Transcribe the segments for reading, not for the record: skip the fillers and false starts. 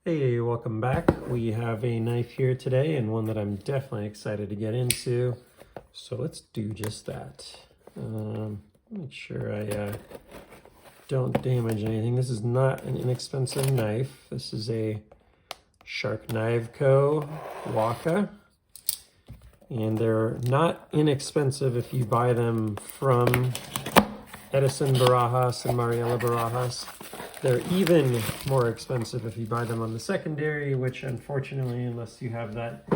Hey, welcome back. We have a knife here today and one that I'm definitely excited to get into. So let's do just that. Make sure I don't damage anything. This is not an inexpensive knife. This is a Sharknivco Waka. And they're not inexpensive if you buy them from Edison Barajas and Mariela Barajas. They're even more expensive if you buy them on the secondary, which unfortunately, unless you have that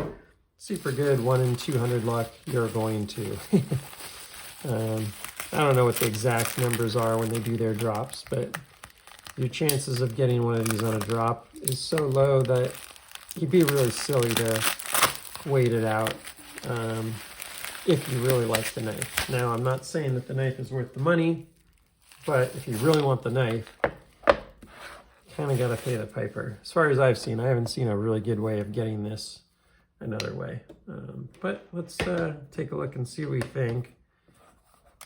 super good 1 in 200 luck, you're going to. I don't know what the exact numbers are when they do their drops, but your chances of getting one of these on a drop is so low that you'd be really silly to wait it out if you really like the knife. Now, I'm not saying that the knife is worth the money, but if you really want the knife, kind of got to pay the piper. As far as I've seen, I haven't seen a really good way of getting this another way. But let's take a look and see what we think.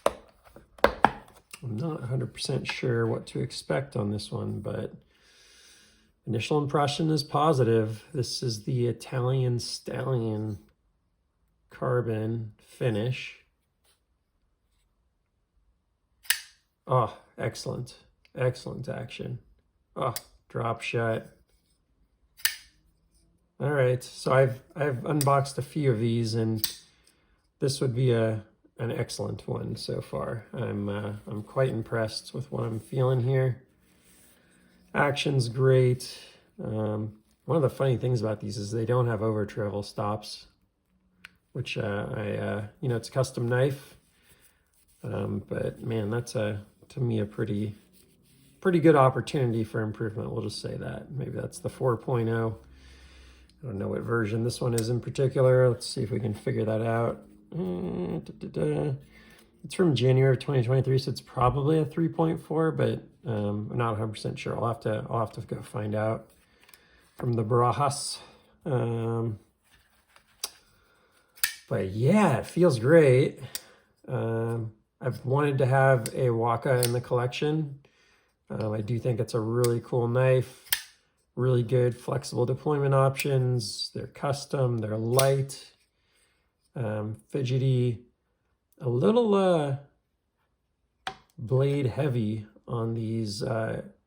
I'm not 100% sure what to expect on this one, but initial impression is positive. This is the Italian Stallion carbon finish. Oh, excellent. Excellent action. Oh, drop shot. All right, so I've unboxed a few of these, and this would be an excellent one so far. I'm quite impressed with what I'm feeling here. Action's great. One of the funny things about these is they don't have over travel stops, which it's a custom knife. But man, that's to me a pretty good opportunity for improvement. We'll just say that. Maybe that's the 4.0. I don't know what version this one is in particular. Let's see if we can figure that out. It's from January of 2023, so it's probably a 3.4, but I'm not 100% sure. I'll have to go find out from the Barajas. But yeah, it feels great. I've wanted to have a Waka in the collection. I do think it's a really cool knife, really good flexible deployment options. They're custom, they're light, fidgety, a little blade heavy on these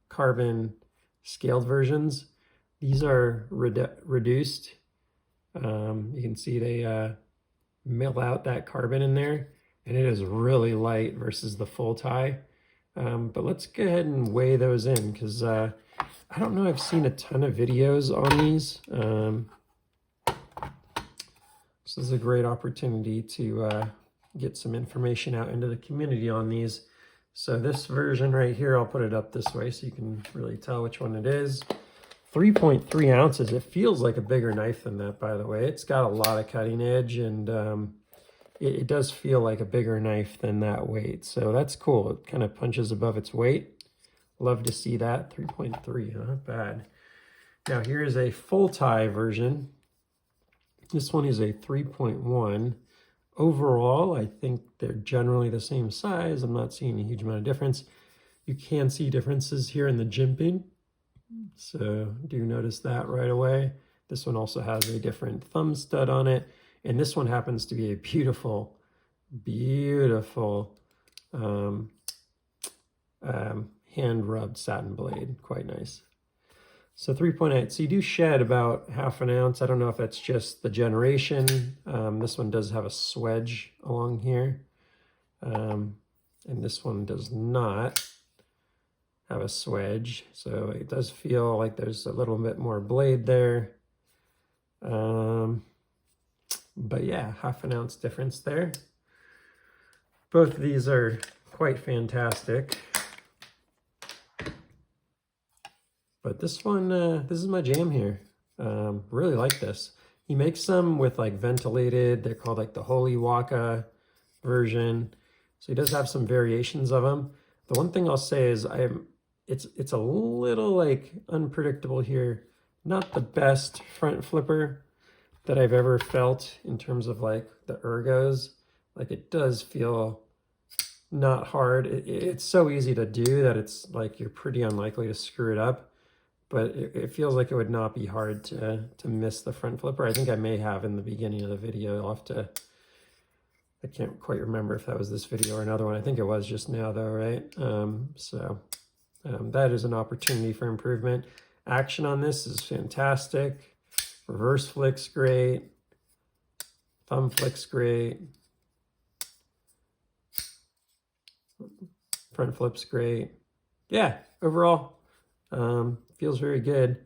carbon scaled versions. These are reduced. You can see they mill out that carbon in there, and it is really light versus the full tie. But let's go ahead and weigh those in, because I don't know, I've seen a ton of videos on these. This is a great opportunity to get some information out into the community on these. So this version right here, I'll put it up this way so you can really tell which one it is. 3.3 ounces. It feels like a bigger knife than that, by the way. It's got a lot of cutting edge, and it does feel like a bigger knife than that weight. So that's cool. It kind of punches above its weight. Love to see that. 3.3, not bad. Now here is a full tie version. This one is a 3.1. Overall, I think they're generally the same size. I'm not seeing a huge amount of difference. You can see differences here in the jimping, so do notice that right away. This one also has a different thumb stud on it, and this one happens to be a beautiful hand-rubbed satin blade. Quite nice. So 3.8. So you do shed about ½ an ounce. I don't know if that's just the generation. This one does have a swedge along here, and this one does not have a swedge. So it does feel like there's a little bit more blade there. But yeah, ½ an ounce difference there. Both of these are quite fantastic. But this one, this is my jam here. Really like this. He makes some with like ventilated, they're called like the Holy Waka version. So he does have some variations of them. The one thing I'll say is it's a little like unpredictable here. Not the best front flipper that I've ever felt in terms of like the ergos. Like it does feel not hard. It's so easy to do that it's like you're pretty unlikely to screw it up. but it feels like it would not be hard to miss the front flipper. I think I may have in the beginning of the video. I'll have to, I can't quite remember if that was this video or another one. I think it was just now though, right? That is an opportunity for improvement. Action on this is fantastic. Reverse flick's great. Thumb flick's great. Front flip's great. Yeah, overall, feels very good.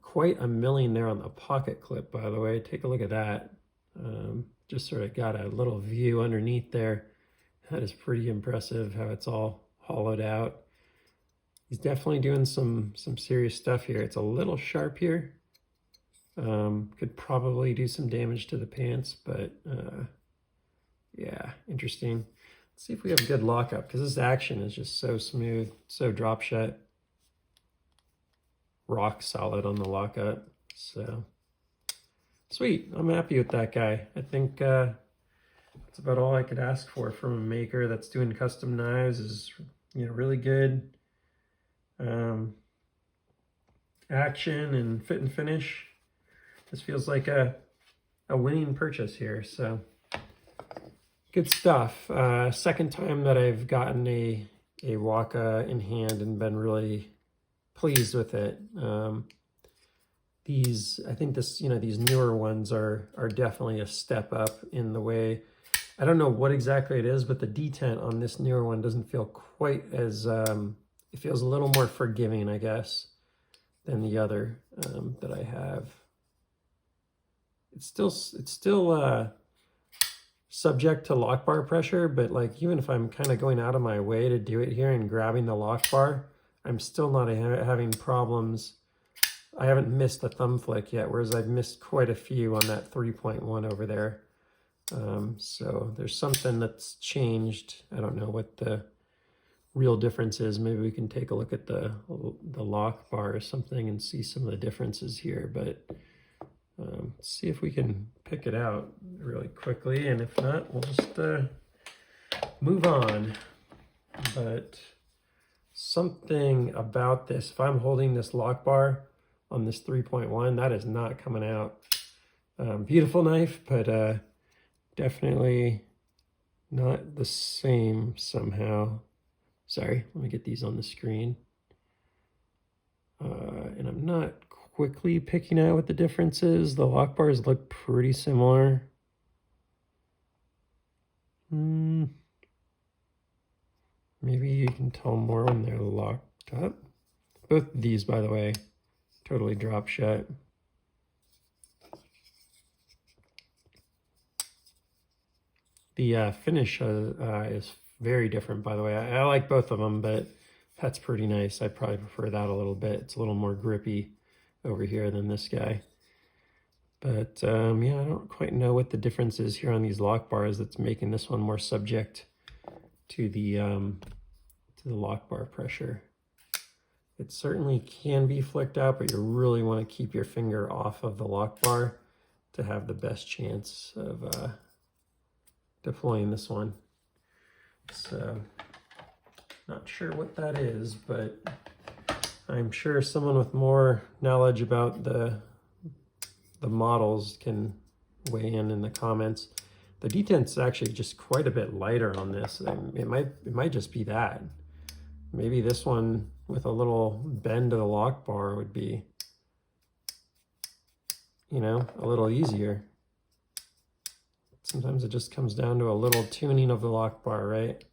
Quite a milling there on the pocket clip, by the way. Take a look at that. Just sort of got a little view underneath there. That is pretty impressive how it's all hollowed out. He's definitely doing some serious stuff here. It's a little sharp here. Could probably do some damage to the pants, but yeah, interesting. Let's see if we have a good lockup, because this action is just so smooth, so drop shut. Rock solid on the lockup. So sweet, I'm happy with that guy. I think that's about all I could ask for from a maker that's doing custom knives. Is, you know, really good action and fit and finish. This feels like a winning purchase here, so good stuff. Second time that I've gotten a Waka in hand and been really pleased with it. I think this, you know, these newer ones are definitely a step up in the way. I don't know what exactly it is, but the detent on this newer one doesn't feel quite as, it feels a little more forgiving, I guess, than the other that I have. It's still subject to lock bar pressure, but like even if I'm kind of going out of my way to do it here and grabbing the lock bar, I'm still not having problems. I haven't missed a thumb flick yet, whereas I've missed quite a few on that 3.1 over there. So there's something that's changed. I don't know what the real difference is. Maybe we can take a look at the lock bar or something and see some of the differences here, but let's see if we can pick it out really quickly, and if not, we'll just move on. But something about this, if I'm holding this lock bar on this 3.1, that is not coming out. Beautiful knife, but definitely not the same somehow. Sorry, let me get these on the screen. And I'm not quickly picking out what the difference is. The lock bars look pretty similar. Maybe you can tell more when they're locked up. Both of these, by the way, totally drop shut. The finish is very different, by the way. I like both of them, but that's pretty nice. I probably prefer that a little bit. It's a little more grippy over here than this guy. But yeah, I don't quite know what the difference is here on these lock bars that's making this one more subject to the lock bar pressure. It certainly can be flicked out, but you really want to keep your finger off of the lock bar to have the best chance of deploying this one. So not sure what that is, but I'm sure someone with more knowledge about the models can weigh in the comments. The detent's actually just quite a bit lighter on this. It might just be that. Maybe this one with a little bend to the lock bar would be, you know, a little easier. Sometimes it just comes down to a little tuning of the lock bar, right?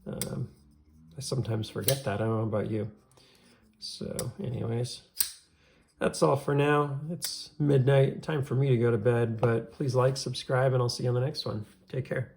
I sometimes forget that. I don't know about you. So anyways, that's all for now. It's midnight, time for me to go to bed, but please like, subscribe, and I'll see you on the next one. Take care.